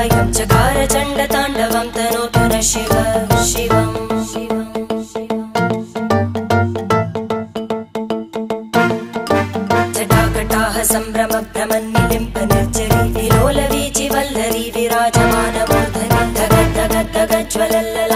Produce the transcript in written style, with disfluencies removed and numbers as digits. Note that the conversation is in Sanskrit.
स्वयं चकार चण्डताण्डवं तनोतु न शिव शिवम् जटाकटाह सम्भ्रम भ्रमन्निलिम्प निर्जरी विलोलवीचि वल्लरी विराजमानमूर्धनि धगद्धगद्धगज्ज्वलल्ल